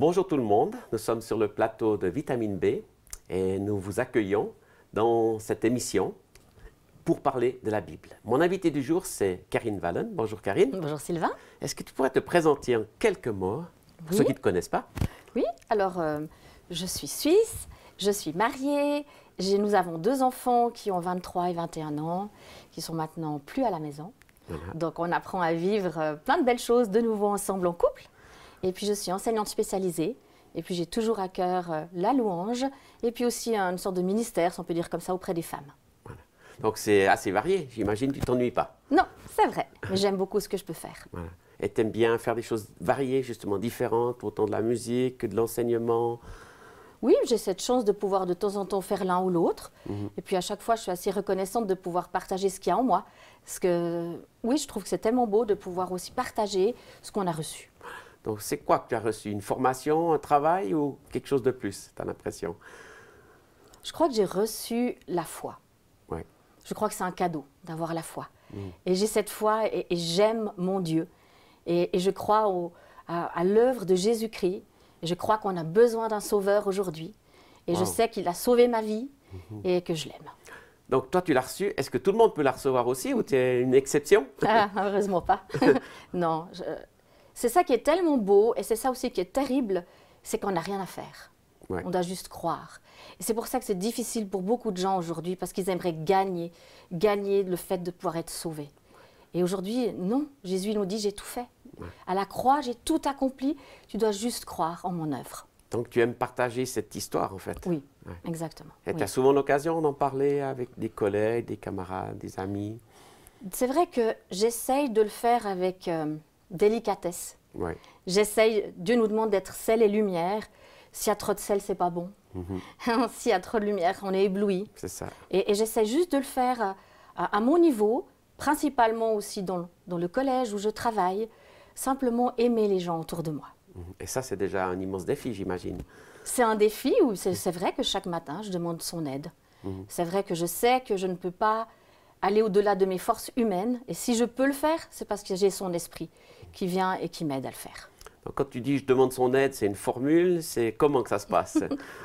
Bonjour tout le monde, nous sommes sur le plateau de Vitamine B et nous vous accueillons dans cette émission pour parler de la Bible. Mon invité du jour, c'est Karine Wallen. Bonjour Karine. Bonjour Sylvain. Est-ce que tu pourrais te présenter en quelques mots pour ceux qui ne te connaissent pas? Oui, alors je suis suisse, je suis mariée, nous avons 2 enfants qui ont 23 et 21 ans, qui sont maintenant plus à la maison. Voilà. Donc on apprend à vivre plein de belles choses de nouveau ensemble en couple. Et puis je suis enseignante spécialisée. Et puis j'ai toujours à cœur la louange et puis aussi une sorte de ministère, si on peut dire comme ça, auprès des femmes. Voilà. Donc c'est assez varié, j'imagine que tu ne t'ennuies pas. Non, c'est vrai, mais j'aime beaucoup ce que je peux faire. Voilà. Et tu aimes bien faire des choses variées, justement différentes, autant de la musique que de l'enseignement? Oui, j'ai cette chance de pouvoir de temps en temps faire l'un ou l'autre. Et puis à chaque fois, je suis assez reconnaissante de pouvoir partager ce qu'il y a en moi. Parce que oui, je trouve que c'est tellement beau de pouvoir aussi partager ce qu'on a reçu. Donc c'est quoi que tu as reçu? Une formation, un travail ou quelque chose de plus, tu as l'impression? Je crois que j'ai reçu la foi. Ouais. Je crois que c'est un cadeau d'avoir la foi. Et j'ai cette foi et j'aime mon Dieu. Et je crois à l'œuvre de Jésus-Christ. Et je crois qu'on a besoin d'un sauveur aujourd'hui. Et je sais qu'il a sauvé ma vie et que je l'aime. Donc toi, tu l'as reçu. Est-ce que tout le monde peut la recevoir aussi ou tu es une exception? Heureusement pas. Non, c'est ça qui est tellement beau et c'est ça aussi qui est terrible, c'est qu'on n'a rien à faire. Ouais. On doit juste croire. Et c'est pour ça que c'est difficile pour beaucoup de gens aujourd'hui parce qu'ils aimeraient gagner le fait de pouvoir être sauvés. Et aujourd'hui, non, Jésus nous dit, j'ai tout fait. Ouais. À la croix, j'ai tout accompli, tu dois juste croire en mon œuvre. Donc tu aimes partager cette histoire en fait? Oui, ouais. Exactement. Et tu as souvent l'occasion d'en parler avec des collègues, des camarades, des amis? C'est vrai que j'essaye de le faire avec délicatesse. Ouais. J'essaye, Dieu nous demande d'être sel et lumière. S'il y a trop de sel, c'est pas bon. S'il y a trop de lumière, on est ébloui. C'est ça. Et j'essaie juste de le faire à mon niveau, principalement aussi dans le collège où je travaille, simplement aimer les gens autour de moi. Et ça, c'est déjà un immense défi, j'imagine. C'est un défi où c'est vrai que chaque matin, je demande son aide. C'est vrai que je sais que je ne peux pas aller au-delà de mes forces humaines. Et si je peux le faire, c'est parce que j'ai son esprit qui vient et qui m'aide à le faire. Donc, quand tu dis « je demande son aide », c'est une formule, c'est comment que ça se passe?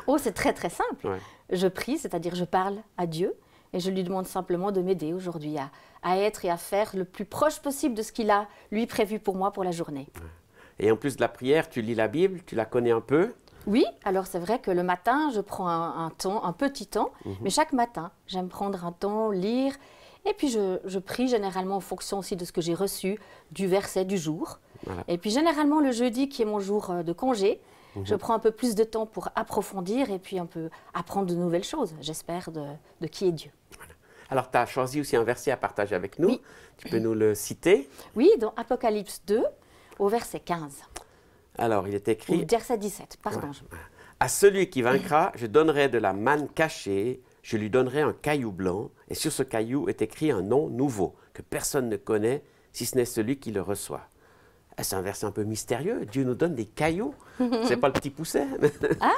Oh, c'est très très simple. Ouais. Je prie, c'est-à-dire je parle à Dieu et je lui demande simplement de m'aider aujourd'hui à être et à faire le plus proche possible de ce qu'il a, lui, prévu pour moi pour la journée. Ouais. Et en plus de la prière, tu lis la Bible, tu la connais un peu? Oui, alors c'est vrai que le matin, je prends un petit temps, mais chaque matin, j'aime prendre un temps, lire, et puis je prie généralement en fonction aussi de ce que j'ai reçu, du verset du jour. Voilà. Et puis généralement le jeudi, qui est mon jour de congé, je prends un peu plus de temps pour approfondir et puis un peu apprendre de nouvelles choses, j'espère, de qui est Dieu. Voilà. Alors tu as choisi aussi un verset à partager avec nous, oui. Tu peux nous le citer? Oui, dans Apocalypse 2, au verset 15. Alors, il est écrit... Ou verset 17, pardon. Ouais. À celui qui vaincra, je donnerai de la manne cachée, je lui donnerai un caillou blanc, et sur ce caillou est écrit un nom nouveau, que personne ne connaît, si ce n'est celui qui le reçoit. C'est un verset un peu mystérieux. Dieu nous donne des cailloux. C'est pas le petit pousset. Ah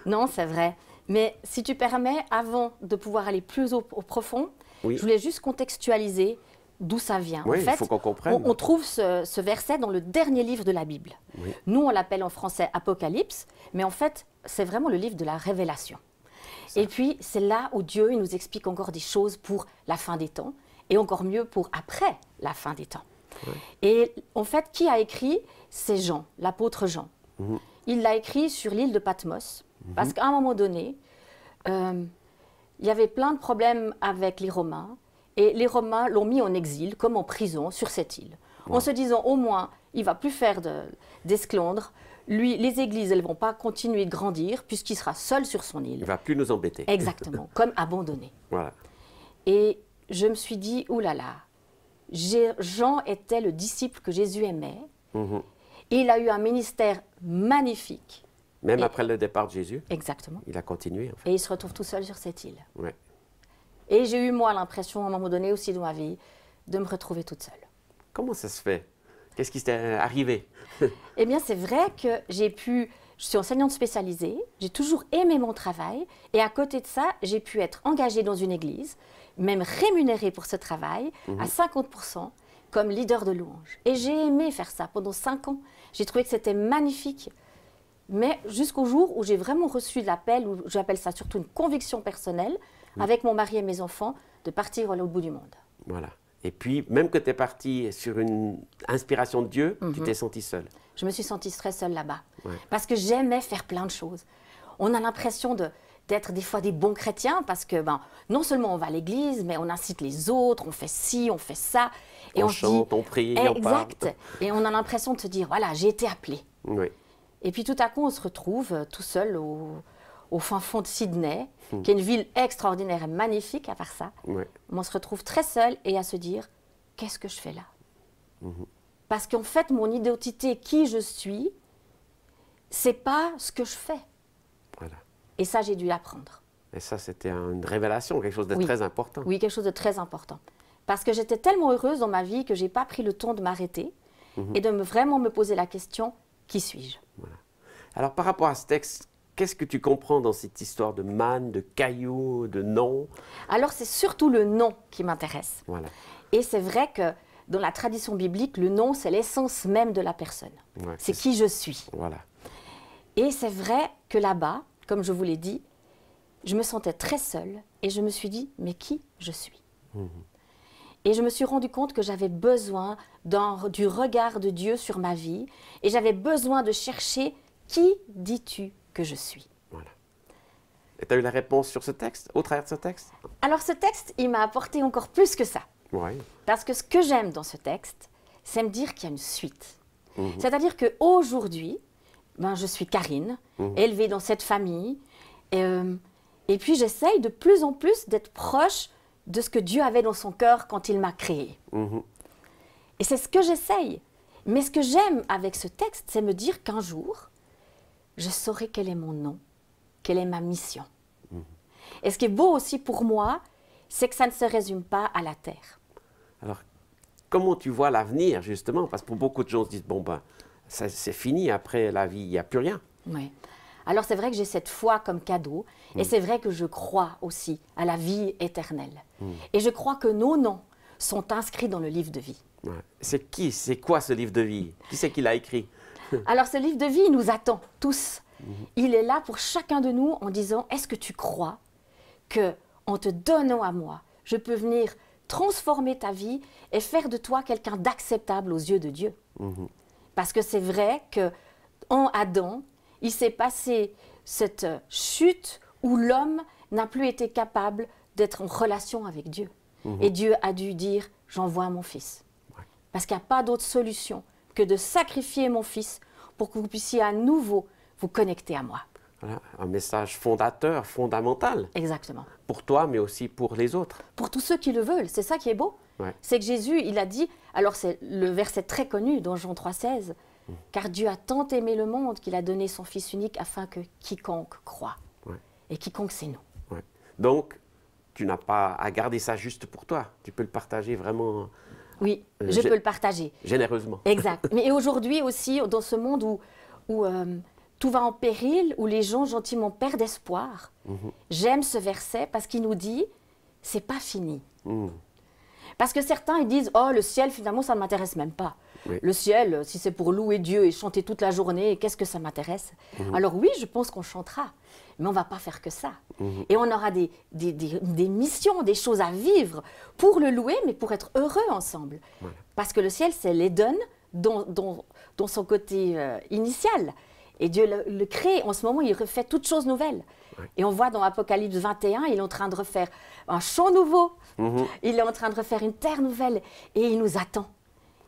non, c'est vrai. Mais si tu permets, avant de pouvoir aller plus au profond, oui. Je voulais juste contextualiser d'où ça vient. Oui, en fait, il faut qu'on comprenne. On trouve ce verset dans le dernier livre de la Bible. Oui. Nous, on l'appelle en français Apocalypse, mais en fait, c'est vraiment le livre de la révélation. Ça. Et puis, c'est là où Dieu il nous explique encore des choses pour la fin des temps, et encore mieux pour après la fin des temps. Oui. Et en fait, qui a écrit? C'est Jean, l'apôtre Jean. Il l'a écrit sur l'île de Patmos, parce qu'à un moment donné, il y avait plein de problèmes avec les Romains, et les Romains l'ont mis en exil, comme en prison, sur cette île. En se disant, au moins, il ne va plus faire d'esclandre. Lui, les églises, elles ne vont pas continuer de grandir, puisqu'il sera seul sur son île. Il ne va plus nous embêter. Exactement, comme abandonné. Voilà. Et je me suis dit, oulala, Jean était le disciple que Jésus aimait. Et il a eu un ministère magnifique. Même après le départ de Jésus? Exactement. Il a continué, en fait. Et il se retrouve tout seul sur cette île. Ouais. Et j'ai eu, moi, l'impression, à un moment donné aussi de ma vie, de me retrouver toute seule. Comment ça se fait? Qu'est-ce qui t'est arrivé? Eh bien, c'est vrai que je suis enseignante spécialisée, j'ai toujours aimé mon travail, et à côté de ça, j'ai pu être engagée dans une église, même rémunérée pour ce travail, à 50%, comme leader de louange. Et j'ai aimé faire ça pendant 5 ans. J'ai trouvé que c'était magnifique. mais jusqu'au jour où j'ai vraiment reçu l'appel, où j'appelle ça surtout une conviction personnelle, avec mon mari et mes enfants, de partir à l'autre bout du monde. Voilà. Et puis, même que tu es parti sur une inspiration de Dieu, tu t'es sentie seule. Je me suis sentie très seule là-bas. Ouais. Parce que j'aimais faire plein de choses. On a l'impression d'être des fois des bons chrétiens parce que non seulement on va à l'église, mais on incite les autres, on fait ci, on fait ça. Et on chante, on prie, on parle. Exact. Et on a l'impression de se dire, voilà, j'ai été appelée. Oui. Et puis tout à coup, on se retrouve tout seul au fin fond de Sydney, qui est une ville extraordinaire et magnifique à part ça. Oui. On se retrouve très seul et à se dire, qu'est-ce que je fais là? Parce qu'en fait, mon identité, qui je suis, c'est pas ce que je fais. Voilà. Et ça, j'ai dû l'apprendre. Et ça, c'était une révélation, quelque chose de très important. Oui, quelque chose de très important. Parce que j'étais tellement heureuse dans ma vie que je n'ai pas pris le temps de m'arrêter et de vraiment me poser la question, qui suis-je? Voilà. Alors, par rapport à ce texte, qu'est-ce que tu comprends dans cette histoire de manne, de cailloux, de nom? Alors, c'est surtout le nom qui m'intéresse. Voilà. Et c'est vrai que dans la tradition biblique, le nom, c'est l'essence même de la personne. Ouais, c'est qui je suis. Voilà. Et c'est vrai que là-bas, comme je vous l'ai dit, je me sentais très seule et je me suis dit, mais qui je suis? Et je me suis rendu compte que j'avais besoin du regard de Dieu sur ma vie et j'avais besoin de chercher qui dis-tu que je suis? Voilà. Et tu as eu la réponse sur ce texte, au travers de ce texte? Alors ce texte, il m'a apporté encore plus que ça. Oui. Parce que ce que j'aime dans ce texte, c'est me dire qu'il y a une suite. C'est-à-dire qu'aujourd'hui, je suis Karine, élevée dans cette famille, et puis j'essaye de plus en plus d'être proche de ce que Dieu avait dans son cœur quand il m'a créée. Et c'est ce que j'essaye. Mais ce que j'aime avec ce texte, c'est me dire qu'un jour, je saurai quel est mon nom, quelle est ma mission. Et ce qui est beau aussi pour moi, c'est que ça ne se résume pas à la terre. Alors, comment tu vois l'avenir, justement? Parce que pour beaucoup de gens, se disent, c'est fini, après la vie, il n'y a plus rien. Oui. Alors, c'est vrai que j'ai cette foi comme cadeau, et c'est vrai que je crois aussi à la vie éternelle. Et je crois que nos noms sont inscrits dans le livre de vie. Ouais. C'est quoi ce livre de vie? Qui c'est qui l'a écrit? Alors, ce livre de vie, il nous attend tous. Il est là pour chacun de nous en disant, est-ce que tu crois que, en te donnant à moi, je peux venir transformer ta vie et faire de toi quelqu'un d'acceptable aux yeux de Dieu? Parce que c'est vrai qu'en Adam, il s'est passé cette chute où l'homme n'a plus été capable d'être en relation avec Dieu. Et Dieu a dû dire, j'envoie mon fils. Parce qu'il n'y a pas d'autre solution que de sacrifier mon fils pour que vous puissiez à nouveau vous connecter à moi. Voilà, un message fondateur, fondamental. Exactement. Pour toi, mais aussi pour les autres. Pour tous ceux qui le veulent, c'est ça qui est beau. Ouais. C'est que Jésus, il a dit, alors c'est le verset très connu dans Jean 3,16, car Dieu a tant aimé le monde qu'il a donné son Fils unique afin que quiconque croit. Ouais. Et quiconque, c'est nous. Ouais. Donc, tu n'as pas à garder ça juste pour toi. Tu peux le partager vraiment... Oui, je peux le partager. Généreusement. Exact. Mais aujourd'hui aussi, dans ce monde où tout va en péril, où les gens gentiment perdent espoir, j'aime ce verset parce qu'il nous dit, c'est pas fini. Parce que certains, ils disent, oh, le ciel, finalement, ça ne m'intéresse même pas. Oui. Le ciel, si c'est pour louer Dieu et chanter toute la journée, qu'est-ce que ça m'intéresse? Alors oui, je pense qu'on chantera, mais on ne va pas faire que ça. Et on aura des missions, des choses à vivre pour le louer, mais pour être heureux ensemble. Voilà. Parce que le ciel, c'est l'Éden dans son côté initial. Et Dieu le crée. En ce moment, il refait toutes choses nouvelles. Ouais. Et on voit dans Apocalypse 21, il est en train de refaire un champ nouveau. Il est en train de refaire une terre nouvelle. Et il nous attend.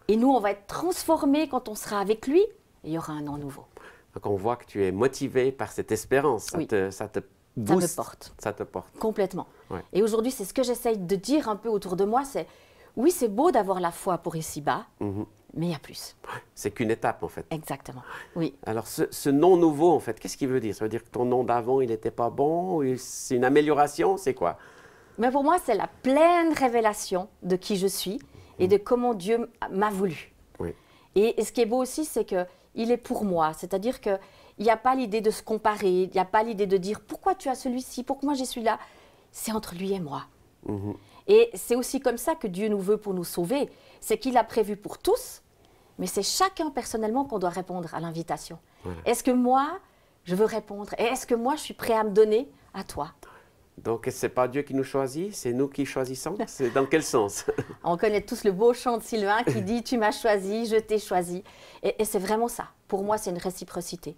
Et nous, on va être transformés quand on sera avec lui. Et il y aura un an nouveau. Donc on voit que tu es motivé par cette espérance. Ça te booste. Ça me porte. Ça te porte. Complètement. Ouais. Et aujourd'hui, c'est ce que j'essaye de dire un peu autour de moi. C'est, oui, c'est beau d'avoir la foi pour ici-bas, mais il y a plus. C'est qu'une étape, en fait. Exactement, oui. Alors, ce nom nouveau, en fait, qu'est-ce qu'il veut dire? Ça veut dire que ton nom d'avant, il n'était pas bon? C'est une amélioration? C'est quoi? Mais pour moi, c'est la pleine révélation de qui je suis et de comment Dieu m'a voulu. Oui. Et ce qui est beau aussi, c'est qu'il est pour moi. C'est-à-dire qu'il n'y a pas l'idée de se comparer, il n'y a pas l'idée de dire « Pourquoi tu as celui-ci? Pourquoi moi, je suis là ?» C'est entre lui et moi. Et c'est aussi comme ça que Dieu nous veut pour nous sauver. C'est qu'il a prévu pour tous, mais c'est chacun personnellement qu'on doit répondre à l'invitation. Voilà. Est-ce que moi, Je veux répondre. Et est-ce que moi, je suis prêt à me donner à toi? Donc, ce n'est pas Dieu qui nous choisit, c'est nous qui choisissons. C'est dans quel sens? On connaît tous le beau chant de Sylvain qui dit « Tu m'as choisi, je t'ai choisi ». Et c'est vraiment ça. Pour moi, c'est une réciprocité.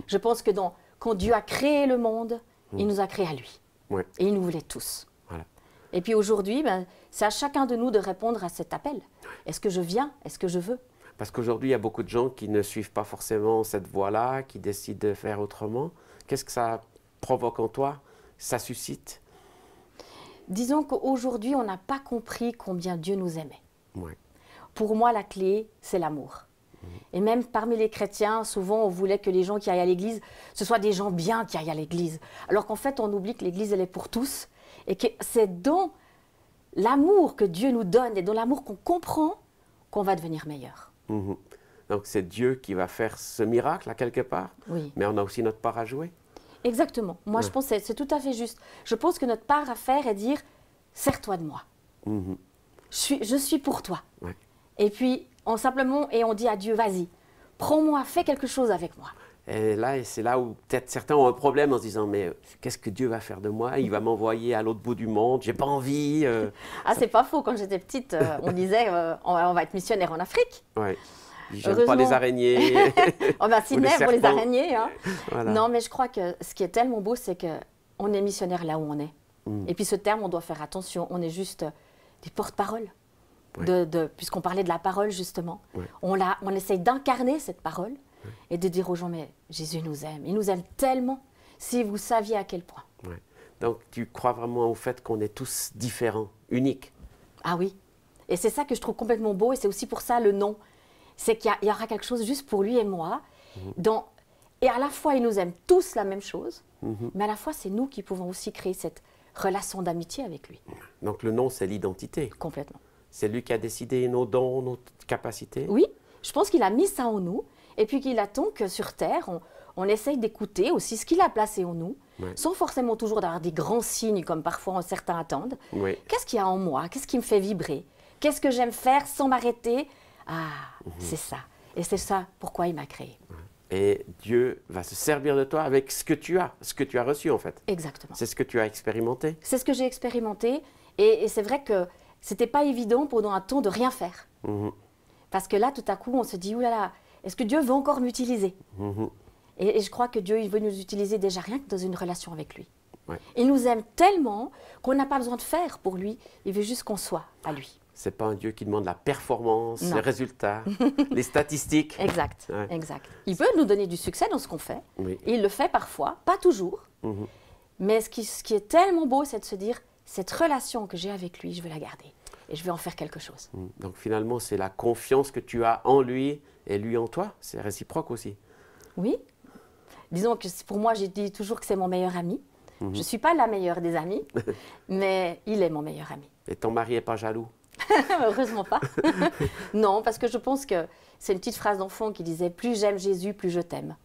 Je pense que quand Dieu a créé le monde, il nous a créés à lui. Ouais. Et il nous voulait tous. Voilà. Et puis aujourd'hui, c'est à chacun de nous de répondre à cet appel. Est-ce que je viens? Est-ce que je veux? Parce qu'aujourd'hui, il y a beaucoup de gens qui ne suivent pas forcément cette voie-là, qui décident de faire autrement. Qu'est-ce que ça provoque en toi? Ça suscite? Disons qu'aujourd'hui, on n'a pas compris combien Dieu nous aimait. Ouais. Pour moi, la clé, c'est l'amour. Et même parmi les chrétiens, souvent, on voulait que les gens qui aillent à l'église, ce soient des gens bien qui aillent à l'église. Alors qu'en fait, on oublie que l'église, elle est pour tous. Et que c'est dans l'amour que Dieu nous donne et dans l'amour qu'on comprend qu'on va devenir meilleur. Donc c'est Dieu qui va faire ce miracle à quelque part, Oui. mais on a aussi notre part à jouer. Exactement. Moi, je pense que c'est tout à fait juste. Je pense que notre part à faire est dire « Sers-toi de moi. Je suis pour toi. Ouais. » Et puis, on dit à Dieu « Vas-y, prends-moi, fais quelque chose avec moi. » Et là, c'est là où peut-être certains ont un problème en se disant « Mais qu'est-ce que Dieu va faire de moi? Il va m'envoyer à l'autre bout du monde, j'ai pas envie. Ah, c'est pas faux. Quand j'étais petite, on disait on va être missionnaire en Afrique. Ouais. J'aime pas les araignées. On va Sydney pour les araignées. Hein. Voilà. Non, mais je crois que ce qui est tellement beau, c'est qu'on est missionnaire là où on est. Et puis ce terme, on doit faire attention. On est juste des porte-paroles. Puisqu'on parlait de la parole, justement. Ouais. On essaye d'incarner cette parole et de dire aux gens, mais Jésus nous aime. Il nous aime tellement, si vous saviez à quel point. Ouais. Donc tu crois vraiment au fait qu'on est tous différents, uniques? Ah oui. Et c'est ça que je trouve complètement beau. Et c'est aussi pour ça le nom. C'est qu'il y aura quelque chose juste pour lui et moi. Et à la fois, il nous aime tous la même chose, mais à la fois, c'est nous qui pouvons aussi créer cette relation d'amitié avec lui. Donc le nom, c'est l'identité. Complètement. C'est lui qui a décidé nos dons, nos capacités? Oui, je pense qu'il a mis ça en nous, et puis qu'il attend que sur Terre, on essaye d'écouter aussi ce qu'il a placé en nous, sans forcément toujours d'avoir des grands signes, comme parfois certains attendent. Oui. Qu'est-ce qu'il y a en moi? Qu'est-ce qui me fait vibrer? Qu'est-ce que j'aime faire sans m'arrêter? Ah, c'est ça. Et c'est ça pourquoi il m'a créé. Et Dieu va se servir de toi avec ce que tu as reçu en fait. Exactement. C'est ce que tu as expérimenté. C'est ce que j'ai expérimenté. Et c'est vrai que c'était pas évident pendant un temps de rien faire. Parce que là, tout à coup, on se dit, oulala, est-ce que Dieu veut encore m'utiliser? Et je crois que Dieu, il veut nous utiliser déjà rien que dans une relation avec lui. Ouais. Il nous aime tellement qu'on n'a pas besoin de faire pour lui. Il veut juste qu'on soit à lui. C'est pas un Dieu qui demande la performance, Non. les résultats, les statistiques. Exact, Ouais. exact. Il peut nous donner du succès dans ce qu'on fait. Oui. Et il le fait parfois, pas toujours. Mais ce qui est tellement beau, c'est de se dire, cette relation que j'ai avec lui, je veux la garder. Et je vais en faire quelque chose. Donc finalement, c'est la confiance que tu as en lui et lui en toi. C'est réciproque aussi. Oui. Disons que pour moi, j'ai dit toujours que c'est mon meilleur ami. Je ne suis pas la meilleure des amies, mais il est mon meilleur ami. Et ton mari n'est pas jaloux? Heureusement pas. Non, parce que je pense que c'est une petite phrase d'enfant qui disait « Plus j'aime Jésus, plus je t'aime ».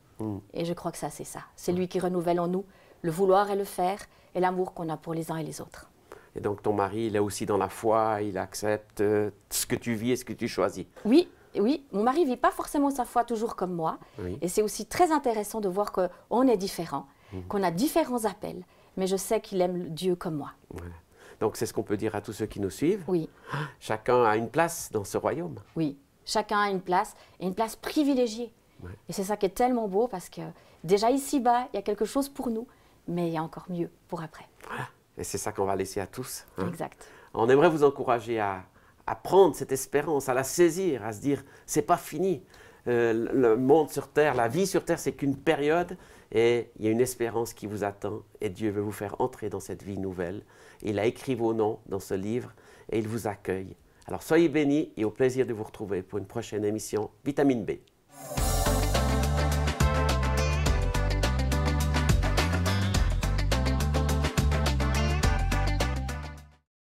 Et je crois que ça, c'est ça. C'est lui qui renouvelle en nous le vouloir et le faire et l'amour qu'on a pour les uns et les autres. Et donc ton mari, il est aussi dans la foi, il accepte ce que tu vis et ce que tu choisis. Oui, oui. Mon mari ne vit pas forcément sa foi toujours comme moi. Oui. Et c'est aussi très intéressant de voir qu'on est différents, qu'on a différents appels. Mais je sais qu'il aime Dieu comme moi. Voilà. Donc c'est ce qu'on peut dire à tous ceux qui nous suivent. Oui, Chacun a une place dans ce royaume. oui. Chacun a une place, et une place privilégiée. Ouais. Et c'est ça qui est tellement beau, parce que déjà ici-bas, il y a quelque chose pour nous, mais il y a encore mieux pour après. Voilà. Et c'est ça qu'on va laisser à tous. Hein. Exact. On aimerait vous encourager à prendre cette espérance, à la saisir, à se dire c'est pas fini. Le monde sur terre, la vie sur terre, c'est qu'une période et il y a une espérance qui vous attend et Dieu veut vous faire entrer dans cette vie nouvelle. Il a écrit vos noms dans ce livre et il vous accueille. Alors soyez bénis et au plaisir de vous retrouver pour une prochaine émission Vitamine B.